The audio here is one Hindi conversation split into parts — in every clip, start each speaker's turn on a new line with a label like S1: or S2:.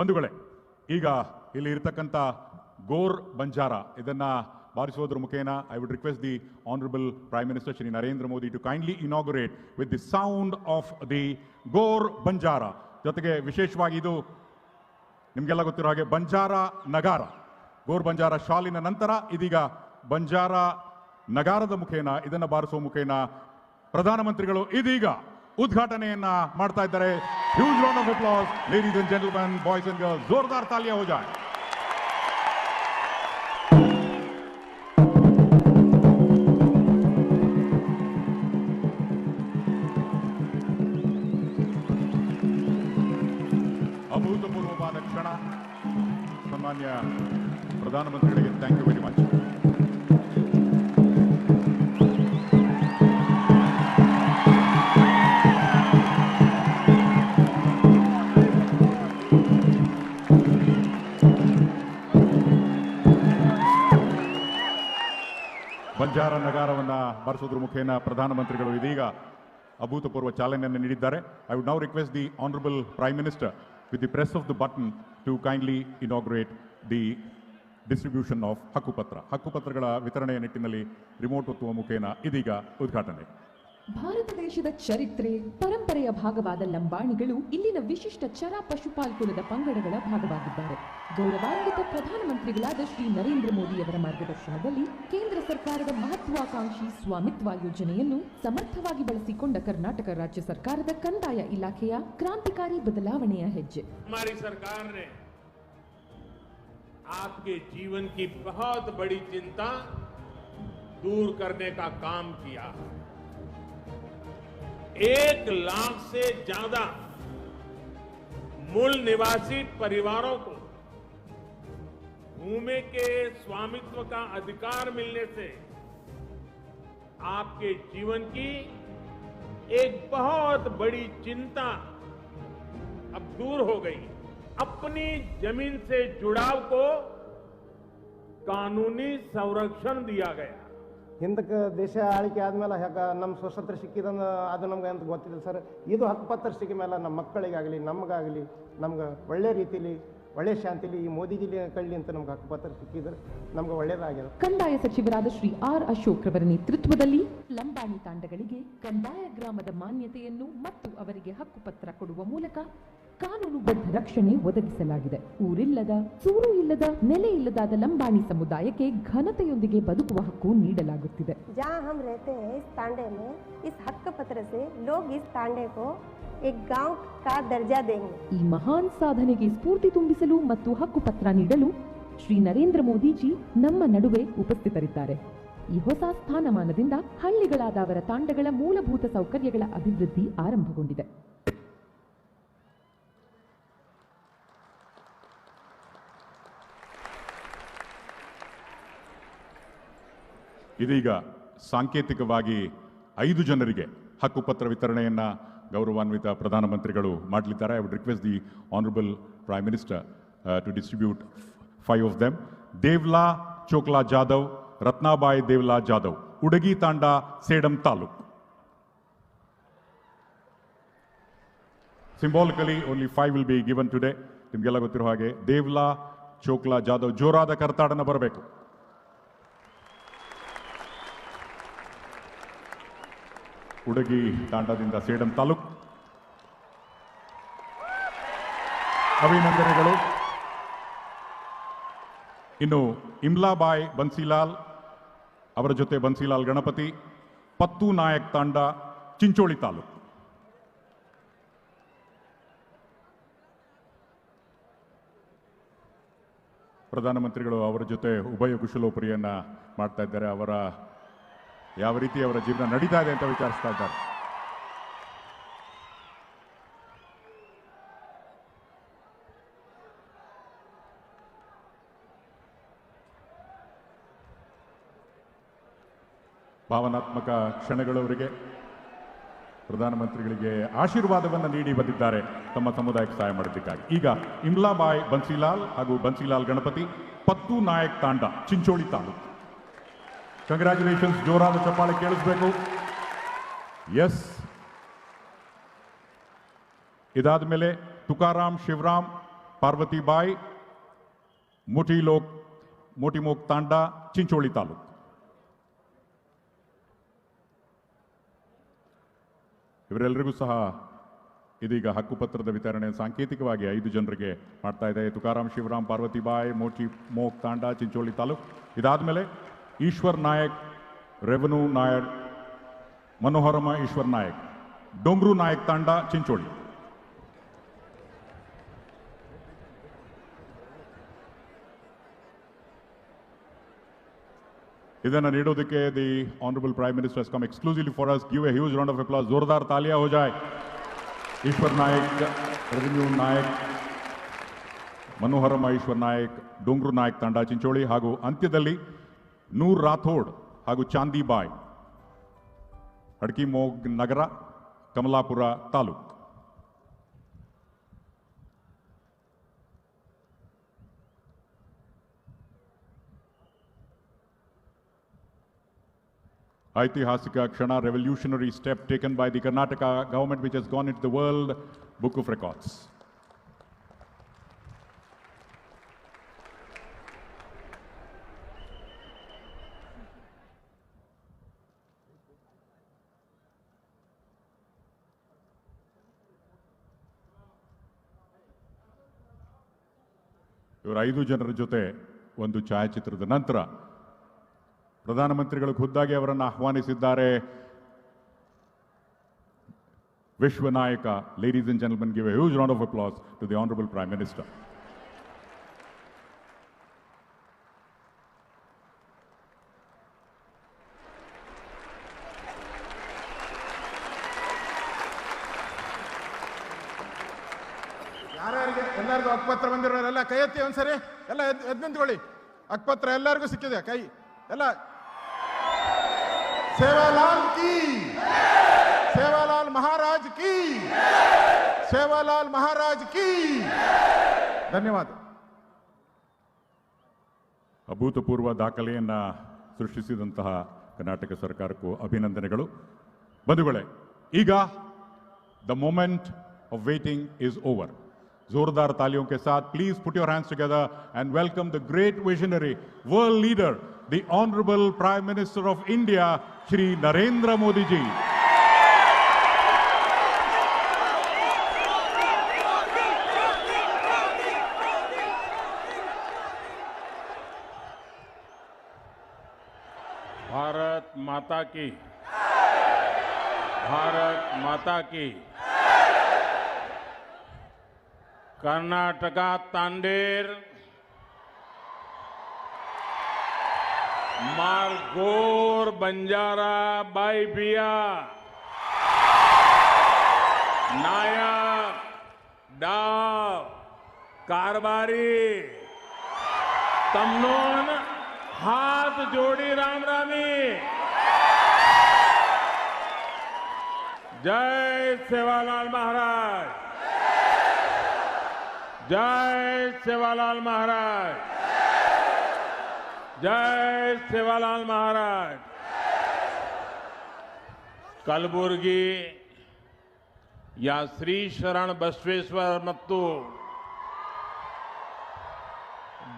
S1: ಬಂಧುಗಳೇ, ಈಗ ಇಲ್ಲಿ ಇರತಕ್ಕಂಥ ಗೋರ್ ಬಂಜಾರ ಇದನ್ನ ಬಾರಿಸುವುದರ ಮುಖೇನ I would request the honourable prime minister Shri Narendra Modi to kindly inaugurate with the sound of the Gor Banjara. ಜೊತೆಗೆ ವಿಶೇಷವಾಗಿ ಇದು ನಿಮಗೆಲ್ಲ ಗೊತ್ತಿರೋ ಹಾಗೆ ಬಂಜಾರ ನಗಾರ, ಗೋರ್ ಬಂಜಾರ ಶಾಲಿನ ನಂತರ ಇದೀಗ ಬಂಜಾರ ನಗಾರದ ಮುಖೇನ ಇದನ್ನು ಬಾರಿಸುವ ಮುಖೇನ ಪ್ರಧಾನಮಂತ್ರಿಗಳು ಇದೀಗ ಉದ್ಘಾಟನೆಯನ್ನ ಮಾಡ್ತಾ ಇದ್ದಾರೆ. Huge round of applause ladies and gentleman, boys and girls, ಜೋರ್ದಾರ್ ತಾಲಿಯಾ ಹೋ ಜಾಯ್. ಅಭೂತಪೂರ್ವವಾದ ಕ್ಷಣ. ಸನ್ಮಾನ್ಯ ಪ್ರಧಾನಮಂತ್ರಿಗಳಿಗೆ thank you very much. Banjara ನಗಾರವನ್ನು ಬಾರಿಸೋದ್ರ ಮುಖೇನ ಪ್ರಧಾನಮಂತ್ರಿಗಳು ಇದೀಗ ಅಭೂತಪೂರ್ವ ಚಾಲನೆಯನ್ನು ನೀಡಿದ್ದಾರೆ. I would now request the honourable prime minister with the press of the button to kindly inaugurate the distribution of hakkupatra. ಹಕ್ಕುಪತ್ರಗಳ ವಿತರಣೆಯ ನಿಟ್ಟಿನಲ್ಲಿ ರಿಮೋಟ್ ಒತ್ತುವ ಮುಖೇನ ಇದೀಗ ಉದ್ಘಾಟನೆ.
S2: ಭಾರತ ದೇಶದ ಚರಿತ್ರೆ ಪರಂಪರೆಯ ಭಾಗವಾದ ಲಂಬಾಣಿಗಳು ಇಲ್ಲಿನ ವಿಶಿಷ್ಟ ಚರ ಪಶುಪಾಲ್ಕುಲದ ಪಂಗಡಗಳ ಭಾಗವಾಗಿದ್ದಾರೆ. ಗೌರವಾನ್ವಿತ ಪ್ರಧಾನಮಂತ್ರಿಗಳಾದ ಶ್ರೀ ನರೇಂದ್ರ ಮೋದಿಯವರ ಮಾರ್ಗದರ್ಶನದಲ್ಲಿ ಕೇಂದ್ರ ಸರ್ಕಾರದ ಮಹತ್ವಾಕಾಂಕ್ಷಿ ಸ್ವಾಮಿತ್ವ ಯೋಜನೆಯನ್ನು ಸಮರ್ಥವಾಗಿ ಬಳಸಿಕೊಂಡ ಕರ್ನಾಟಕ ರಾಜ್ಯ ಸರ್ಕಾರದ ಕಂದಾಯ ಇಲಾಖೆಯ ಕ್ರಾಂತಿಕಾರಿ ಬದಲಾವಣೆಯ ಹೆಜ್ಜೆ.
S3: हमारी सरकार ने आपके जीवन की बहुत बड़ी चिंता दूर करने का काम किया. 1 लाख से ज्यादा मूल निवासी परिवारों को भूमि के स्वामित्व का अधिकार मिलने से आपके जीवन की एक बहुत बड़ी चिंता अब दूर हो गई. अपनी जमीन से जुड़ाव को कानूनी संरक्षण दिया गया.
S4: ಹಿಂದಕ್ಕೆ ದೇಶ ಆಳ್ಕೆ ಆದಮೇಲೆ ನಮ್ಮ ಸ್ವತಂತ್ರ ಸಿಕ್ಕಿದಂದು ಅದು ನಮ್ಗೆ ಅಂತ ಗೊತ್ತಿಲ್ಲ ಸರ್. ಇದು ಹಕ್ಕುಪತ್ರ ಸಿಕ್ಕ ಮೇಲೆ ನಮ್ಮ ಮಕ್ಕಳಿಗಾಗಲಿ ನಮಗಾಗಲಿ ನಮ್ಗೆ ಒಳ್ಳೆ ರೀತಿಲಿ ಒಳ್ಳೆ ಶಾಂತಿಲಿ ಈ ಮೋದಿಜಿಲಿ ಕಳ್ಳಿ ಅಂತ ನಮ್ಗೆ ಹಕ್ಕುಪತ್ರ ಸಿಕ್ಕಿದ್ರೆ ನಮ್ಗೆ ಒಳ್ಳೇದಾಗಿದೆ.
S2: ಕಂದಾಯ ಸಚಿವರಾದ ಶ್ರೀ ಆರ್ ಅಶೋಕ್ ರವರ ನೇತೃತ್ವದಲ್ಲಿ ಲಂಬಾಣಿ ತಾಂಡಗಳಿಗೆ ಕಂದಾಯ ಗ್ರಾಮದ ಮಾನ್ಯತೆಯನ್ನು ಮತ್ತು ಅವರಿಗೆ ಹಕ್ಕುಪತ್ರ ಕೊಡುವ ಮೂಲಕ ಕಾನೂನುಬದ್ಧ ರಕ್ಷಣೆ ಒದಗಿಸಲಾಗಿದೆ. ಊರಿಲ್ಲದ ಸೂರು ಇಲ್ಲದ ನೆಲೆ ಇಲ್ಲದಾದ ಲಂಬಾಣಿ ಸಮುದಾಯಕ್ಕೆ ಘನತೆಯೊಂದಿಗೆ ಬದುಕುವ ಹಕ್ಕು ನೀಡಲಾಗುತ್ತಿದೆ.
S5: जहाँ हम रहते हैं इस तांडे में, इस हक पत्र से लोग इस तांडे को एक गांव का दर्जा देंगे.
S2: ಈ ಮಹಾನ್ ಸಾಧನೆಗೆ ಸ್ಫೂರ್ತಿ ತುಂಬಿಸಲು ಮತ್ತು ಹಕ್ಕುಪತ್ರ ನೀಡಲು ಶ್ರೀ ನರೇಂದ್ರ ಮೋದಿಜಿ ನಮ್ಮ ನಡುವೆ ಉಪಸ್ಥಿತರಿದ್ದಾರೆ. ಈ ಹೊಸ ಸ್ಥಾನಮಾನದಿಂದ ಹಳ್ಳಿಗಳಾದ ಅವರ ತಾಂಡಗಳ ಮೂಲಭೂತ ಸೌಕರ್ಯಗಳ ಅಭಿವೃದ್ಧಿ ಆರಂಭಗೊಂಡಿದೆ.
S1: ಇದೀಗ ಸಾಂಕೇತಿಕವಾಗಿ 5 ಜನರಿಗೆ ಹಕ್ಕುಪತ್ರ ವಿತರಣೆಯನ್ನ ಗೌರವಾನ್ವಿತ ಪ್ರಧಾನಮಂತ್ರಿಗಳು ಮಾಡಲಿದ್ದಾರೆ. I would request the honourable prime minister to distribute 5 of them. Devla Chokla Jadhav, Ratnabai Devla Jadhav, Udagi Tanda, Sedam taluk. Symbolically only 5 will be given today. ನಿಮಗೆಲ್ಲ ಗೊತ್ತಿರೋ ಹಾಗೆ ದೇವ್ಲಾ ಚೋಕ್ಲಾ ಜಾಧವ್, ಜೋರಾದ ಕರ್ತಾಡನ ಬರಬೇಕು. ಉಡಗಿ ತಾಂಡದಿಂದ ಸೇಡಂ ತಾಲೂಕ್. ಅಭಿನಂದನೆಗಳು. ಇನ್ನು ಇಮ್ಲಾಬಾಯ್ ಬನ್ಸಿಲಾಲ್, ಅವರ ಜೊತೆ ಬನ್ಸಿಲಾಲ್ ಗಣಪತಿ, ಪತ್ತು ನಾಯಕ್ ತಾಂಡ, ಚಿಂಚೋಳಿ ತಾಲೂಕ್. ಪ್ರಧಾನಮಂತ್ರಿಗಳು ಅವರ ಜೊತೆ ಉಭಯ ಕುಶಲೋಪರಿಯನ್ನ ಮಾಡ್ತಾ ಇದ್ದಾರೆ. ಅವರ ಯಾವ ರೀತಿ ಅವರ ಜೀವನ ನಡೀತಾ ಇದೆ ಅಂತ ವಿಚಾರಿಸ್ತಾ ಇದ್ದಾರೆ. ಭಾವನಾತ್ಮಕ ಕ್ಷಣಗಳವರಿಗೆ ಪ್ರಧಾನಮಂತ್ರಿಗಳಿಗೆ ಆಶೀರ್ವಾದವನ್ನು ನೀಡಿ ಬಂದಿದ್ದಾರೆ ತಮ್ಮ ಸಮುದಾಯಕ್ಕೆ ಸಹಾಯ ಮಾಡೋದಕ್ಕಾಗಿ. ಈಗ ಇಮ್ಲಾಬಾಯ್ ಬನ್ಸಿಲಾಲ್ ಹಾಗೂ ಬನ್ಸಿಲಾಲ್ ಗಣಪತಿ, ಪತ್ತು ನಾಯಕ್ ತಾಂಡ, ಚಿಂಚೋಳಿ ತಾಲೂಕು. ಕಂಗ್ರ್ಯಾಚುಲೇಷನ್ಸ್. ಜೋರಾದ ಚಪ್ಪಾಳೆ ಕೇಳಿಸ್ಬೇಕು. ಎಸ್. ಇದಾದ ಮೇಲೆ ತುಕಾರಾಮ್ ಶಿವರಾಮ್, पार्वतीबाई मोटीमोक तांडा चिंचोली तालूक ಇವರೆಲ್ಲರಿಗೂ ಸಹ ಇದೀಗ ಹಕ್ಕುಪತ್ರದ ವಿತರಣೆ ಸಾಂಕೇತಿಕವಾಗಿ 5 ಜನರಿಗೆ ಮಾಡ್ತಾ ಇದೆ. ತುಕಾರಾಮ್ ಶಿವರಾಮ್ ಪಾರ್ವತಿಬಾಯಿ ಮೋಟಿಮೋಕ್ ತಾಂಡಾ ಚಿಂಚೋಳಿ ತಾಲೂಕ್. ಇದಾದ್ಮೇಲೆ ಈಶ್ವರ್ ನಾಯಕ್ ರೆವನು ನಾಯಕ್ मनोहरमा ईश्वर नायक डोंगरू नायक तांडा चिंचोली. ಇದನ್ನು ನೀಡೋದಕ್ಕೆ the honourable prime minister has come exclusively for us. Give a huge round of applause. जोरदार तालियां हो जाए. ईश्वर नायक रेवेन्यू नायक मनोहरमा ईश्वर नायक डोंगरू नायक तांडा चिंचोಳಿ ಹಾಗೂ ಅಂತ್ಯದಲ್ಲಿ ನೂರ್ ರಾಥೋಡ್ ಹಾಗೂ ಚಾಂದಿಬಾಯಿ हड़कीमोग नगर कमलापुर तालूक. ऐतिहासिक क्षण, revolutionary step taken by the Karnataka government which has gone into the World Book of Records. ಇವರು 5 ಜನರ ಜೊತೆ ಒಂದು ಛಾಯಾಚಿತ್ರದ ನಂತರ ಪ್ರಧಾನಮಂತ್ರಿಗಳು ಖುದ್ದಾಗಿ ಅವರನ್ನು ಆಹ್ವಾನಿಸಿದ್ದಾರೆ. ವಿಶ್ವ ನಾಯಕ. Ladies and gentlemen, give a huge round of applause to the honourable prime minister.
S6: ಯಾರ್ಯಾರಿಗೆ ಎಲ್ಲರಿಗೂ ಹಕ್ಕುಪತ್ರ ಬಂದಿರೋರೆಲ್ಲ ಕೈ ಎತ್ತಿ ಒಂದ್ಸರಿ. ಎಲ್ಲ ಎದ್ದು ನಿಂತ್ಕೊಳ್ಳಿ. ಹಕ್ಕುಪತ್ರ ಎಲ್ಲರಿಗೂ ಸಿಕ್ಕಿದೆ. ಕೈ ಎಲ್ಲ. ಸೇವಾಲಾಲ್ ಕಿ, ಸೇವಾಲಾಲ್ ಮಹಾರಾಜ್ ಕಿ, ಸೇವಾಲಾಲ್ ಮಹಾರಾಜ್ ಕಿ. ಧನ್ಯವಾದ.
S1: ಅಭೂತಪೂರ್ವ ದಾಖಲೆಯನ್ನ ಸೃಷ್ಟಿಸಿದಂತಹ ಕರ್ನಾಟಕ ಸರ್ಕಾರಕ್ಕೂ ಅಭಿನಂದನೆಗಳು. ಬಂಧುಗಳೇ, ಈಗ the moment of waiting is over. जोरदार तालियों के साथ please put your hands together and welcome the great visionary, world leader, the honourable prime minister of India Shri Narendra Modi ji.
S3: Bharat Mata की, भारत माता की. कर्नाटका तांडेर मारगोर बंजारा बाईबिया नायक डाव कारबारी तमनोन हाथ जोड़ी राम रामी. जय सेवालाल महाराज, जय सेवालाल महाराज, जय सेवालाल महाराज. कलबुर्गी या श्री शरण बसवेश्वर ಮತ್ತು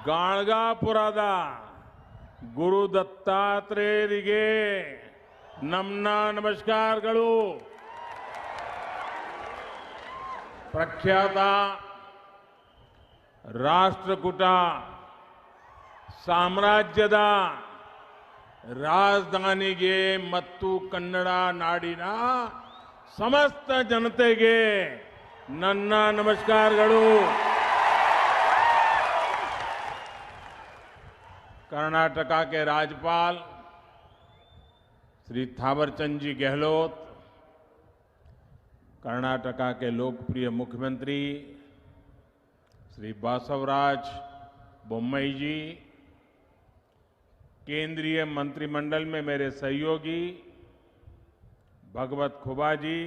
S3: ಗಾಣಗಾಪುರದ ಗುರು ದತ್ತಾತ್ರೇಯರಿಗೆ ನಮ್ಮ ನಮಸ್ಕಾರಗಳು. ಪ್ರಖ್ಯಾತ ರಾಷ್ಟ್ರಕೂಟ ಸಾಮ್ರಾಜ್ಯದ ರಾಜಧಾನಿಗೆ ಮತ್ತು ಕನ್ನಡ ನಾಡಿನ ಸಮಸ್ತ ಜನತೆಗೆ ನನ್ನ ನಮಸ್ಕಾರಗಳು. कर्नाटका के राज्यपाल श्री थावरचंद जी गहलोत, कर्नाटका के लोकप्रिय मुख्यमंत्री श्री बासवराज बोम्मई जी, केंद्रीय मंत्रिमंडल में मेरे सहयोगी भगवत खुबा जी,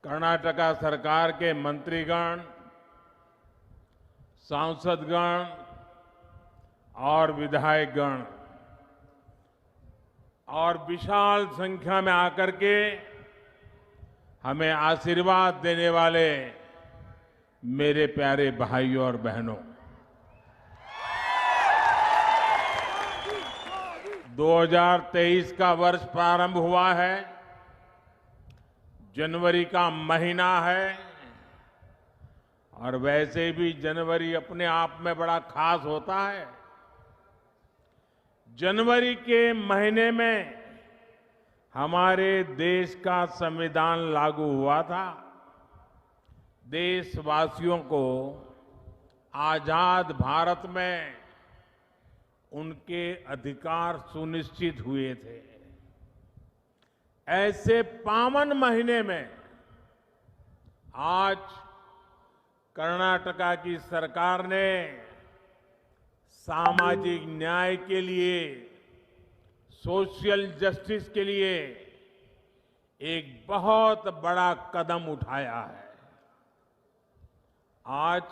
S3: कर्नाटका सरकार के मंत्रीगण, सांसदगण और विधायकगण और विशाल संख्या में आकर के हमें आशीर्वाद देने वाले मेरे प्यारे भाइयों और बहनों, 2023 का वर्ष प्रारंभ हुआ है। जनवरी का महीना है और वैसे भी जनवरी अपने आप में बड़ा खास होता है। जनवरी के महीने में हमारे देश का संविधान लागू हुआ था। देशवासियों को आजाद भारत में उनके अधिकार सुनिश्चित हुए थे। ऐसे पावन महीने में आज कर्नाटका की सरकार ने सामाजिक न्याय के लिए, सोशल जस्टिस के लिए एक बहुत बड़ा कदम उठाया है। आज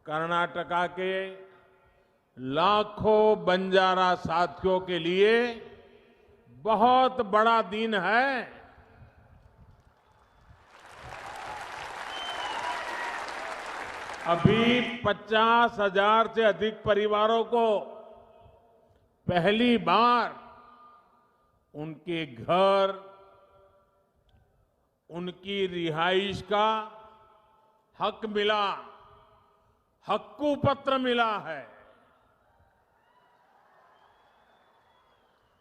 S3: कर्नाटका के लाखों बंजारा साथियों के लिए बहुत बड़ा दिन है। अभी 50,000 से अधिक परिवारों को पहली बार उनके घर, उनकी रिहाइश का हक मिला, हक्कू पत्र मिला है।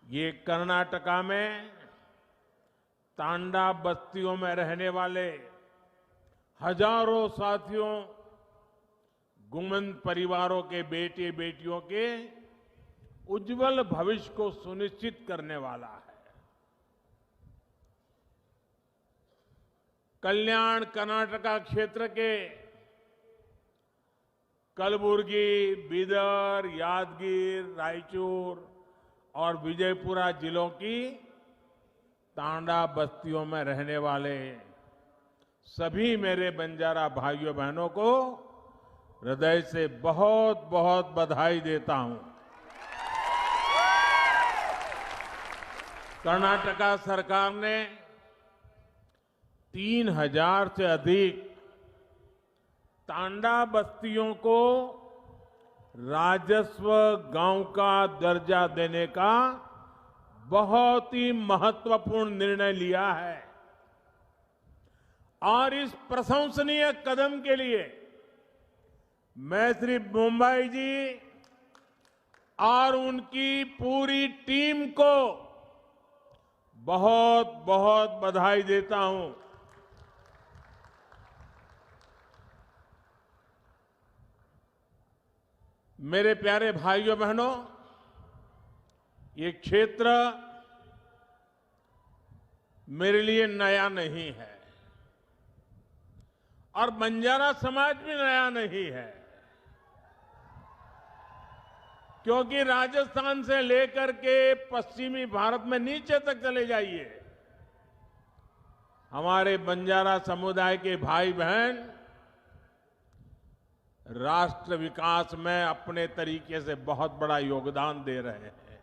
S3: ये कर्नाटका में तांडा बस्तियों में रहने वाले हजारों साथियों, गुमन परिवारों के बेटे बेटियों के उज्जवल भविष्य को सुनिश्चित करने वाला है। कल्याण कर्नाटका क्षेत्र के कलबुर्गी, बीदर, यादगीर, रायचूर और विजयपुरा जिलों की तांडा बस्तियों में रहने वाले सभी मेरे बंजारा भाइयों बहनों को हृदय से बहुत बहुत बधाई देता हूं। कर्नाटका सरकार ने 3,000 से अधिक तांडा बस्तियों को राजस्व गांव का दर्जा देने का बहुत ही महत्वपूर्ण निर्णय लिया है और इस प्रशंसनीय कदम के लिए मैं श्री मुंबई जी और उनकी पूरी टीम को बहुत बहुत बधाई देता हूं। मेरे प्यारे भाइयों बहनों, ये क्षेत्र मेरे लिए नया नहीं है और बंजारा समाज भी नया नहीं है, क्योंकि राजस्थान से लेकर के पश्चिमी भारत में नीचे तक चले जाइए, हमारे बंजारा समुदाय के भाई बहन राष्ट्र विकास में अपने तरीके से बहुत बड़ा योगदान दे रहे हैं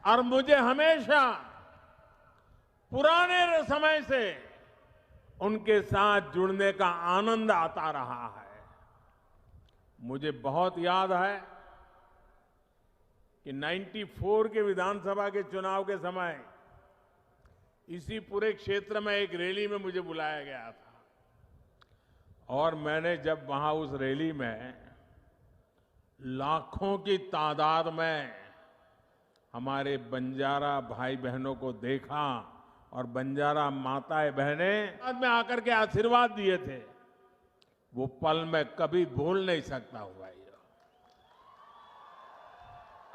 S3: और मुझे हमेशा पुराने समय से उनके साथ जुड़ने का आनंद आता रहा है। मुझे बहुत याद है कि 94 के विधानसभा के चुनाव के समय इसी पूरे क्षेत्र में एक रैली में मुझे बुलाया गया था और मैंने जब वहां उस रैली में लाखों की तादाद में हमारे बंजारा भाई बहनों को देखा और बंजारा माताएं बहनें बाद में आकर के आशीर्वाद दिए थे, वो पल मैं कभी भूल नहीं सकता हूं भाई।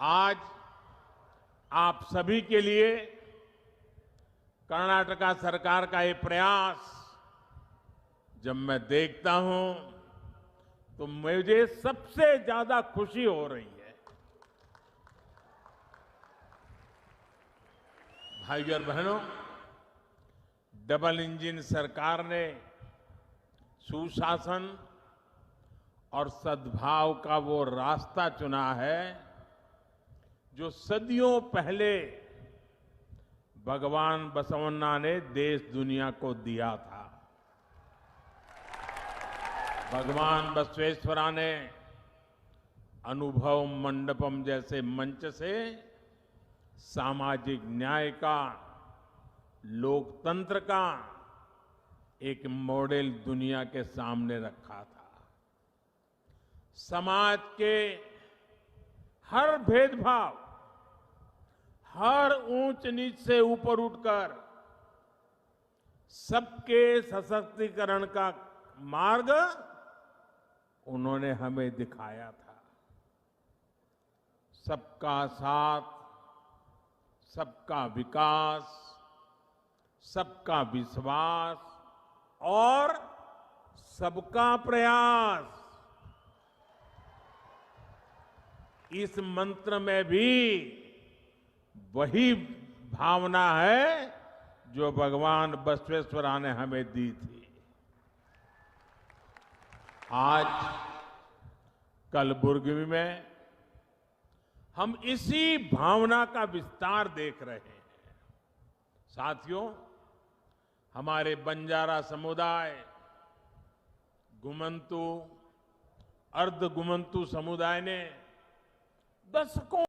S3: आज आप सभी के लिए कर्नाटका सरकार का ये प्रयास जब मैं देखता हूं तो मुझे सबसे ज्यादा खुशी हो रही है। भाइयों और बहनों, डबल इंजन सरकार ने सुशासन और सद्भाव का वो रास्ता चुना है जो सदियों पहले भगवान बसवन्ना ने देश दुनिया को दिया था। भगवान बसवेश्वरा ने अनुभव मंडपम जैसे मंच से सामाजिक न्याय का, लोकतंत्र का एक मॉडल दुनिया के सामने रखा था। समाज के हर भेदभाव, हर ऊंच नीच से ऊपर उठकर सबके सशक्तिकरण का मार्ग उन्होंने हमें दिखाया था। सबका साथ, सबका विकास, सबका विश्वास और सबका प्रयास, इस मंत्र में भी वही भावना है जो भगवान बसवेश्वरा ने हमें दी थी। आज कलबुर्गी में हम इसी भावना का विस्तार देख रहे हैं। साथियों, हमारे बंजारा समुदाय, गुमंतु, अर्ध गुमंतु समुदाय ने दशकों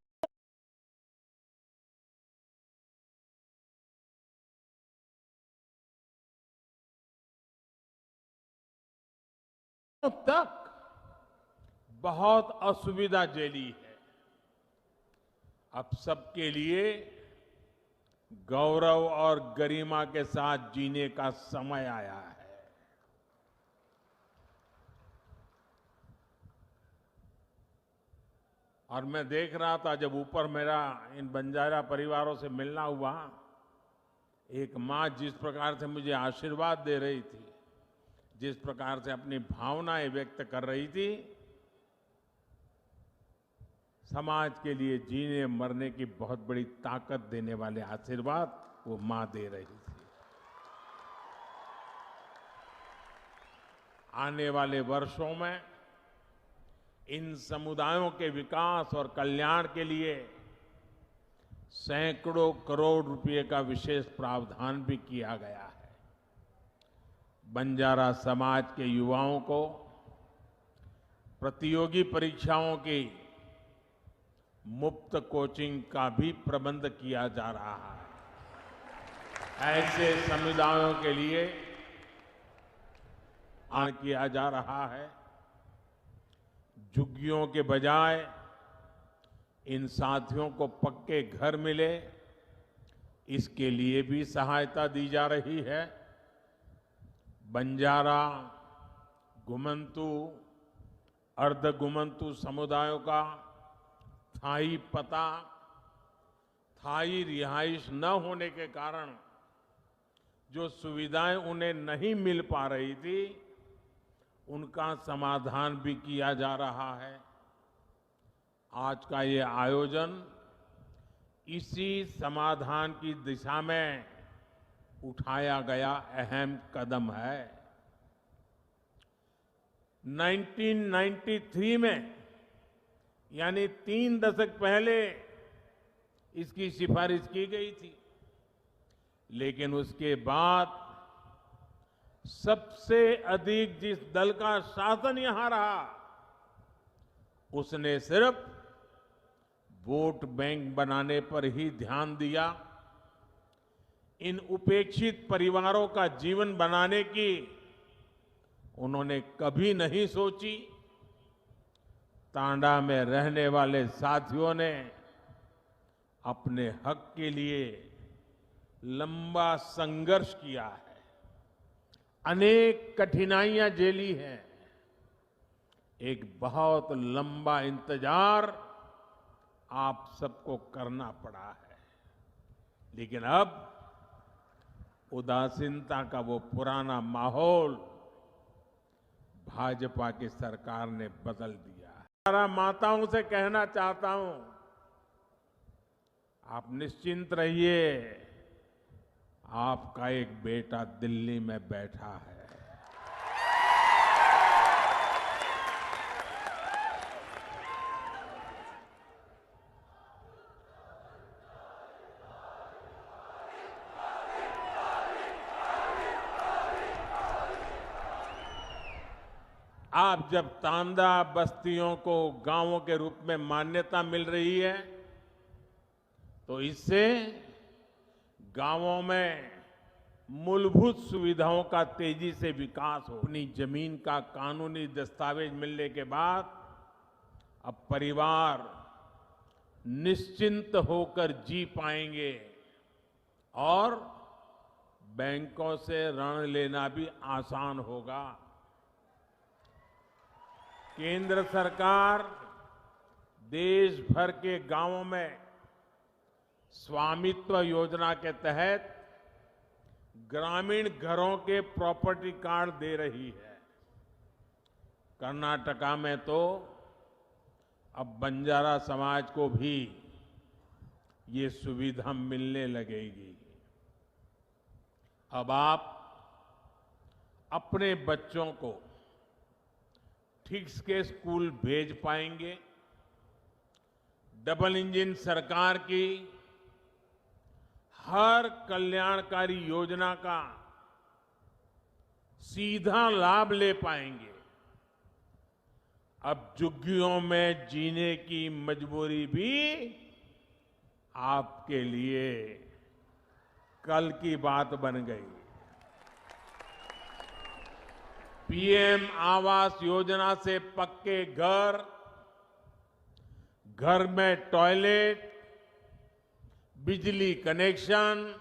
S3: तक बहुत असुविधा झेली है। अब सबके लिए गौरव और गरिमा के साथ जीने का समय आया है। और मैं देख रहा था, जब ऊपर मेरा इन बंजारा परिवारों से मिलना हुआ, एक माँ जिस प्रकार से मुझे आशीर्वाद दे रही थी, जिस प्रकार से अपनी भावनाएं व्यक्त कर रही थी, समाज के लिए जीने मरने की बहुत बड़ी ताकत देने वाले आशीर्वाद वो माँ दे रही थी। आने वाले वर्षों में इन समुदायों के विकास और कल्याण के लिए सैकड़ों करोड़ रुपए का विशेष प्रावधान भी किया गया है। बंजारा समाज के युवाओं को प्रतियोगी परीक्षाओं की मुफ्त कोचिंग का भी प्रबंध किया जा रहा है। ऐसे समुदायों के लिए किया जा रहा है। झुग्गियों के बजाय इन साथियों को पक्के घर मिले, इसके लिए भी सहायता दी जा रही है। बंजारा, गुमंतु, अर्ध गुमंतु समुदायों का स्थायी पता, स्थायी रिहाइश न होने के कारण जो सुविधाएं उन्हें नहीं मिल पा रही थी, उनका समाधान भी किया जा रहा है। आज का ये आयोजन इसी समाधान की दिशा में उठाया गया अहम कदम है। 1993 में, यानी 3 दशक पहले इसकी सिफारिश की गई थी, लेकिन उसके बाद सबसे अधिक जिस दल का शासन यहां रहा, उसने सिर्फ वोट बैंक बनाने पर ही ध्यान दिया। इन उपेक्षित परिवारों का जीवन बनाने की उन्होंने कभी नहीं सोची। तांडा में रहने वाले साथियों ने अपने हक के लिए लंबा संघर्ष किया है, अनेक कठिनाइयां झेली हैं, एक बहुत लंबा इंतजार आप सबको करना पड़ा है। लेकिन अब उदासीनता का वो पुराना माहौल भाजपा की सरकार ने बदल दिया है। सारा माताओं से कहना चाहता हूं, आप निश्चिंत रहिए, आपका एक बेटा दिल्ली में बैठा है। अब जब तांदा बस्तियों को गांवों के रूप में मान्यता मिल रही है, तो इससे गांवों में मूलभूत सुविधाओं का तेजी से विकास हो। अपनी जमीन का कानूनी दस्तावेज मिलने के बाद अब परिवार निश्चिंत होकर जी पाएंगे और बैंकों से ऋण लेना भी आसान होगा। केंद्र सरकार देश भर के गांवों में स्वामित्व योजना के तहत ग्रामीण घरों के प्रॉपर्टी कार्ड दे रही है। कर्नाटका में तो अब बंजारा समाज को भी ये सुविधा मिलने लगेगी। अब आप अपने बच्चों को ठीक के स्कूल भेज पाएंगे। डबल इंजन सरकार की हर कल्याणकारी योजना का सीधा लाभ ले पाएंगे। अब झुग्गियों में जीने की मजबूरी भी आपके लिए कल की बात बन गई। पीएम आवास योजना से पक्के घर, घर में टॉयलेट, बिजली कनेक्शन,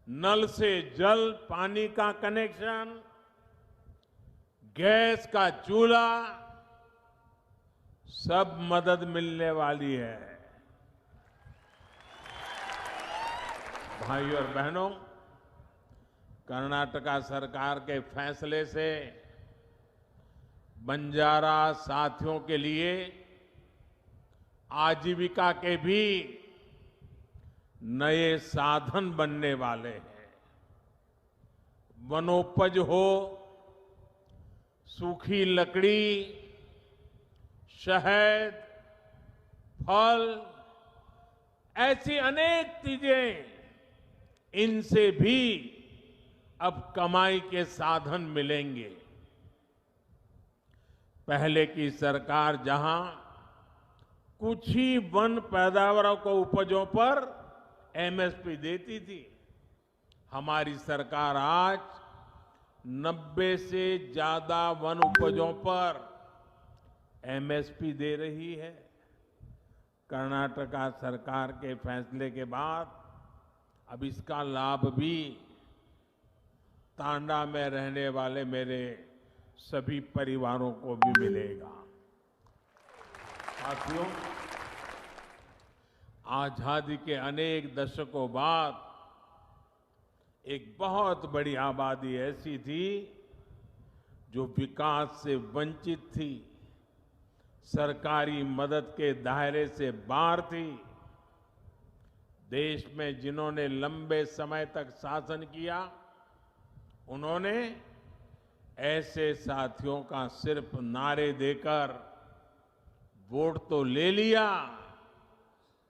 S3: नल से जल पानी का कनेक्शन, गैस का चूल्हा, सब मदद मिलने वाली है। भाइयों और बहनों, कर्नाटका सरकार के फैसले से बंजारा साथियों के लिए आजीविका के भी नए साधन बनने वाले हैं। वनोपज हो, सूखी लकड़ी, शहद, फल, ऐसी अनेक चीजें, इनसे भी अब कमाई के साधन मिलेंगे। पहले की सरकार जहां कुछ ही वन पैदावारों को उपजों पर एमएसपी देती थी, हमारी सरकार आज 90 से ज्यादा वन उपजों पर एमएसपी दे रही है। कर्नाटका सरकार के फैसले के बाद अब इसका लाभ भी तांडा में रहने वाले मेरे सभी परिवारों को भी मिलेगा। साथियों, आजादी के अनेक दशकों बाद एक बहुत बड़ी आबादी ऐसी थी जो विकास से वंचित थी, सरकारी मदद के दायरे से बाहर थी। देश में जिन्होंने लंबे समय तक शासन किया, उन्होंने ऐसे साथियों का सिर्फ नारे देकर वोट तो ले लिया,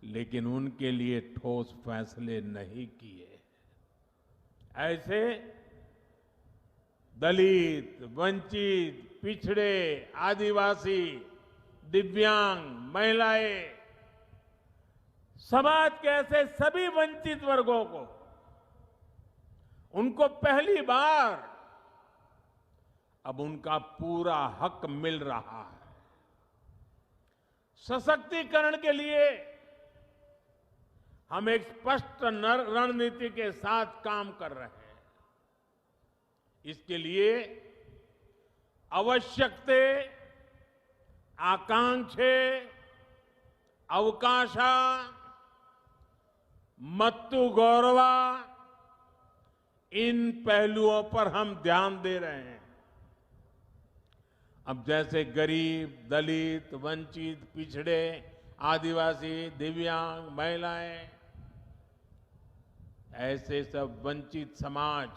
S3: लेकिन उनके लिए ठोस फैसले नहीं किए। ऐसे दलित, वंचित, पिछड़े, आदिवासी, दिव्यांग, महिलाएं, समाज के ऐसे सभी वंचित वर्गों को, उनको पहली बार अब उनका पूरा हक मिल रहा है। सशक्तिकरण के लिए हम एक स्पष्ट रणनीति के साथ काम कर रहे हैं। इसके लिए आवश्यकते, आकांक्षे, अवकाशा, मत्तु गौरवा, इन पहलुओं पर हम ध्यान दे रहे हैं। अब जैसे गरीब, दलित, वंचित, पिछड़े, आदिवासी, दिव्यांग, महिलाएं, ऐसे सब वंचित समाज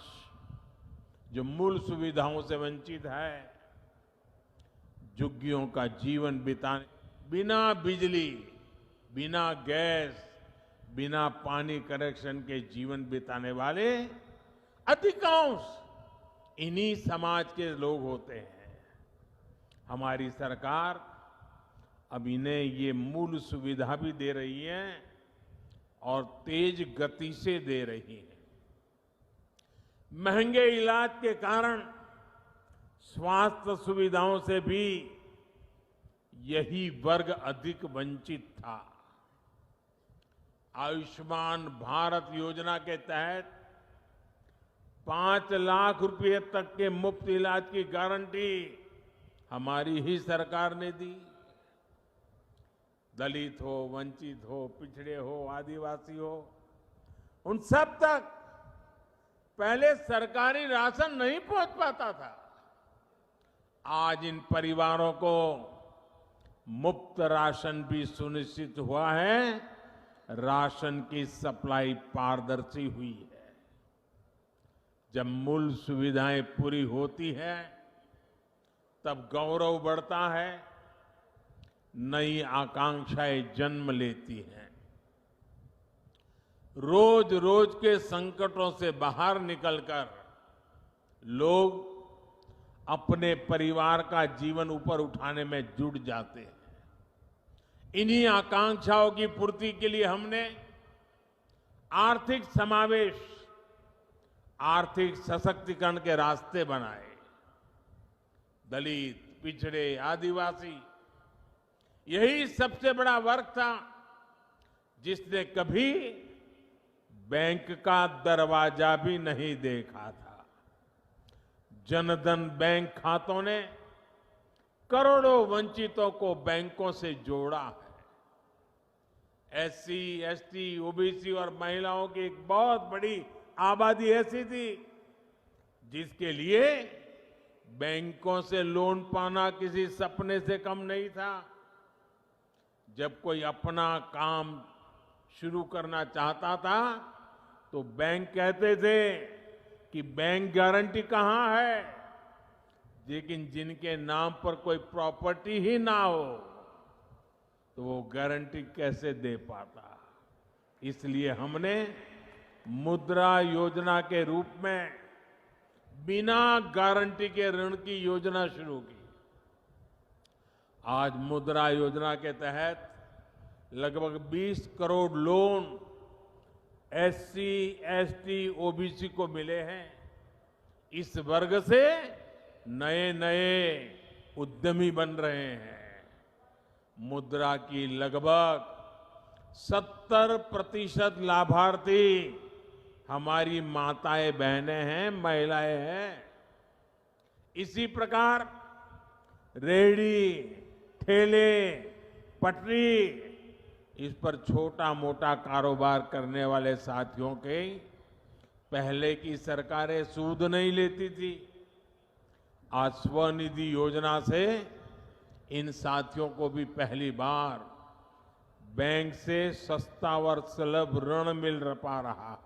S3: जो मूल सुविधाओं से वंचित है, झुग्गियों का जीवन बिताने, बिना बिजली, बिना गैस, बिना पानी कनेक्शन के जीवन बिताने वाले अधिकांश इन्हीं समाज के लोग होते हैं। हमारी सरकार अब इन्हें ये मूल सुविधा भी दे रही है और तेज गति से दे रही है। महंगे इलाज के कारण स्वास्थ्य सुविधाओं से भी यही वर्ग अधिक वंचित था। आयुष्मान भारत योजना के तहत 5 लाख रुपए तक के मुफ्त इलाज की गारंटी हमारी ही सरकार ने दी। दलित हो, वंचित हो, पिछड़े हो, आदिवासी हो, उन सब तक पहले सरकारी राशन नहीं पहुंच पाता था। आज इन परिवारों को मुफ्त राशन भी सुनिश्चित हुआ है। राशन की सप्लाई पारदर्शी हुई है। जब मूल सुविधाएं पूरी होती है तब गौरव बढ़ता है, नई आकांक्षाएं जन्म लेती हैं। रोज रोज के संकटों से बाहर निकलकर लोग अपने परिवार का जीवन ऊपर उठाने में जुट जाते हैं। इन्हीं आकांक्षाओं की पूर्ति के लिए हमने आर्थिक समावेश, आर्थिक सशक्तिकरण के रास्ते बनाए। दलित, पिछड़े, आदिवासी, यही सबसे बड़ा वर्ग था जिसने कभी बैंक का दरवाजा भी नहीं देखा था। जनधन बैंक खातों ने करोड़ों वंचितों को बैंकों से जोड़ा है। एससी, एसटी, ओबीसी और महिलाओं की एक बहुत बड़ी आबादी ऐसी थी जिसके लिए बैंकों से लोन पाना किसी सपने से कम नहीं था। जब कोई अपना काम शुरू करना चाहता था तो बैंक कहते थे कि बैंक गारंटी कहां है, लेकिन जिनके नाम पर कोई प्रॉपर्टी ही ना हो तो वो गारंटी कैसे दे पाता। इसलिए हमने मुद्रा योजना के रूप में बिना गारंटी के ऋण की योजना शुरू की। आज मुद्रा योजना के तहत लगभग 20 crore loan SC, ST, OBC को मिले हैं। इस वर्ग से नए नए उद्यमी बन रहे हैं। मुद्रा की लगभग 70% लाभार्थी हमारी माताएं, बहनें हैं, महिलाएं हैं। इसी प्रकार रेहड़ी, ठेले, पटरी, इस पर छोटा मोटा कारोबार करने वाले साथियों के पहले की सरकारें सूद नहीं लेती थी। आज स्वनिधि योजना से इन साथियों को भी पहली बार बैंक से सस्ता और सुलभ ऋण मिल पा रहा है।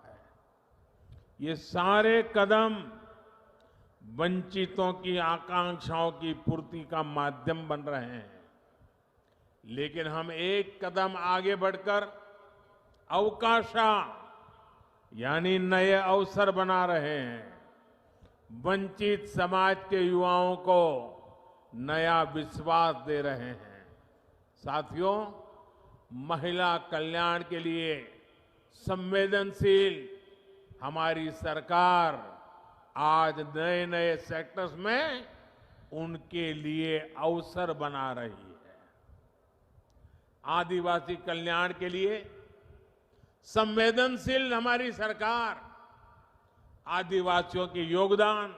S3: ये सारे कदम वंचितों की आकांक्षाओं की पूर्ति का माध्यम बन रहे हैं। लेकिन हम एक कदम आगे बढ़कर अवकाशा यानी नए अवसर बना रहे हैं। वंचित समाज के युवाओं को नया विश्वास दे रहे हैं। साथियों, महिला कल्याण के लिए संवेदनशील हमारी सरकार आज नए नए सेक्टर्स में उनके लिए अवसर बना रही है। आदिवासी कल्याण के लिए संवेदनशील हमारी सरकार आदिवासियों के योगदान,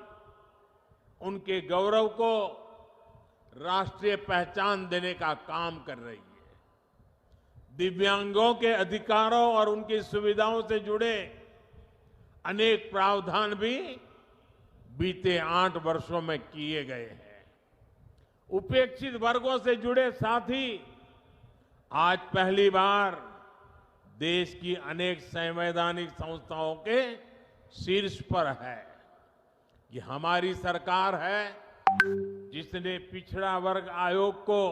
S3: उनके गौरव को राष्ट्रीय पहचान देने का काम कर रही है। दिव्यांगों के अधिकारों और उनकी सुविधाओं से जुड़े अनेक प्रावधान भी बीते 8 वर्षों में किए गए हैं। उपेक्षित वर्गों से जुड़े साथी आज पहली बार देश की अनेक संवैधानिक संस्थाओं के शीर्ष पर है। ये हमारी सरकार है जिसने पिछड़ा वर्ग आयोग को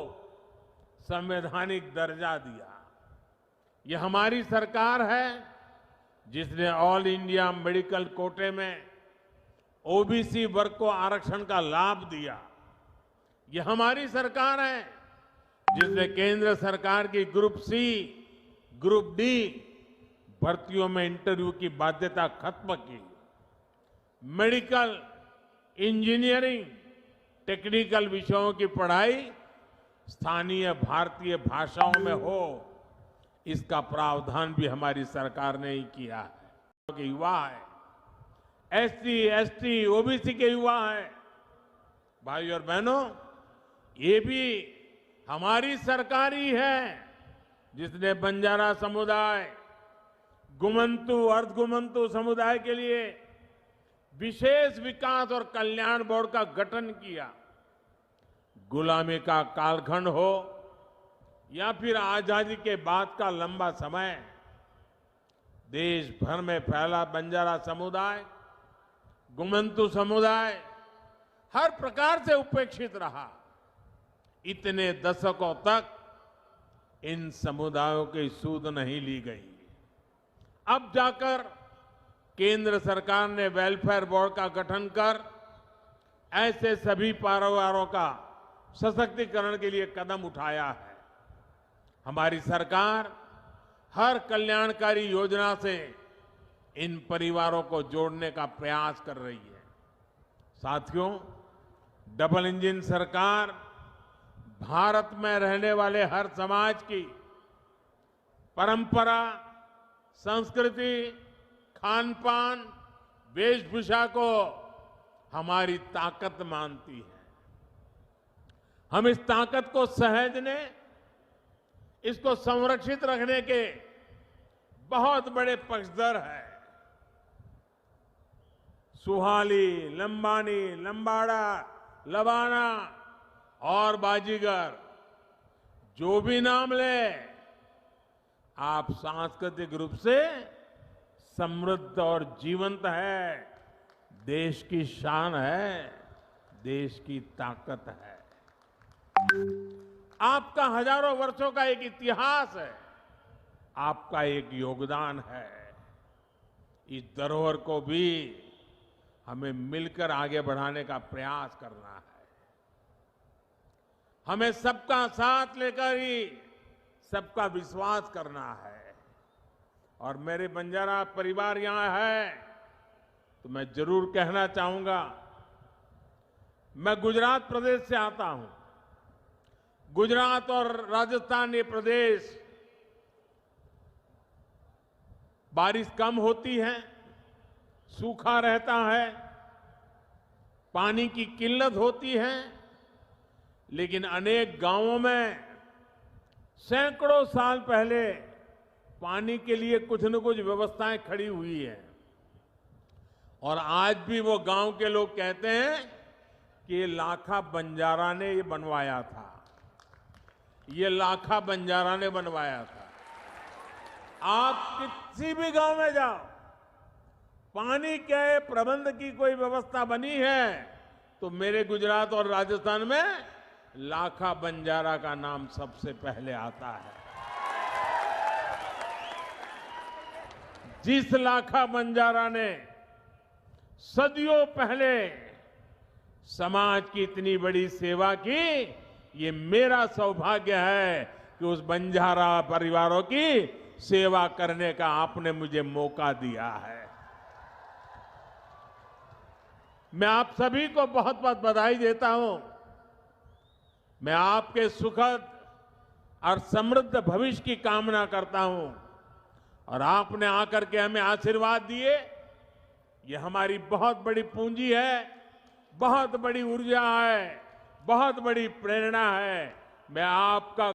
S3: संवैधानिक दर्जा दिया। ये हमारी सरकार है जिसने ऑल इंडिया मेडिकल कोटे में ओबीसी वर्ग को आरक्षण का लाभ दिया। ये हमारी सरकार है जिसने केंद्र सरकार की ग्रुप सी, ग्रुप डी भर्तियों में इंटरव्यू की बाध्यता खत्म की। मेडिकल, इंजीनियरिंग, टेक्निकल विषयों की पढ़ाई स्थानीय भारतीय भाषाओं में हो, इसका प्रावधान भी हमारी सरकार ने ही किया है। के युवा है, एससी, एसटी, ओबीसी के युवा है, भाई और बहनों, ये भी हमारी सरकार ही है जिसने बंजारा समुदाय, गुमंतु, अर्धगुमंतु समुदाय के लिए विशेष विकास और कल्याण बोर्ड का गठन किया। गुलामी का कालखंड हो या फिर आजादी के बाद का लंबा समय, देश भर में फैला बंजारा समुदाय, गुमंतु समुदाय हर प्रकार से उपेक्षित रहा। इतने दशकों तक इन समुदायों की सूध नहीं ली गई। अब जाकर केंद्र सरकार ने वेलफेयर बोर्ड का गठन कर ऐसे सभी परिवारों का सशक्तिकरण के लिए कदम उठाया है। हमारी सरकार हर कल्याणकारी योजना से इन परिवारों को जोड़ने का प्रयास कर रही है। साथियों, डबल इंजन सरकार भारत में रहने वाले हर समाज की परंपरा, संस्कृति, खान पान, वेशभूषा को हमारी ताकत मानती है। हम इस ताकत को सहेजने, इसको संरक्षित रखने के बहुत बड़े पक्षधर हैं। सुहाली, लंबानी, लंबाड़ा, लबाना और बाजीगर, जो भी नाम ले, आप सांस्कृतिक रूप से समृद्ध और जीवंत है, देश की शान है, देश की ताकत है। आपका हजारों वर्षों का एक इतिहास है, आपका एक योगदान है। इस धरोहर को भी हमें मिलकर आगे बढ़ाने का प्रयास करना है। हमें सबका साथ लेकर ही सबका विश्वास करना है। और मेरे बंजारा परिवार यहां है तो मैं जरूर कहना चाहूंगा, मैं गुजरात प्रदेश से आता हूं। गुजरात और राजस्थान ये प्रदेश बारिश कम होती है, सूखा रहता है, पानी की किल्लत होती है, लेकिन अनेक गांवों में सैकड़ों साल पहले पानी के लिए कुछ न कुछ व्यवस्थाएं खड़ी हुई है। और आज भी वो गांव के लोग कहते हैं कि ये लाखा बंजारा ने ये बनवाया था, ये लाखा बंजारा ने बनवाया था। आप किसी भी गांव में जाओ, पानी के प्रबंध की कोई व्यवस्था बनी है तो मेरे गुजरात और राजस्थान में लाखा बंजारा का नाम सबसे पहले आता है। जिस लाखा बंजारा ने सदियों पहले समाज की इतनी बड़ी सेवा की, ये मेरा सौभाग्य है कि उस बंजारा परिवारों की सेवा करने का आपने मुझे मौका दिया है। मैं आप सभी को बहुत बहुत बधाई देता हूं। मैं आपके सुखद और समृद्ध भविष्य की कामना करता हूं। और आपने आकर के हमें आशीर्वाद दिए, ये हमारी बहुत बड़ी पूंजी है, बहुत बड़ी ऊर्जा है, बहुत बड़ी प्रेरणा है। मैं आपका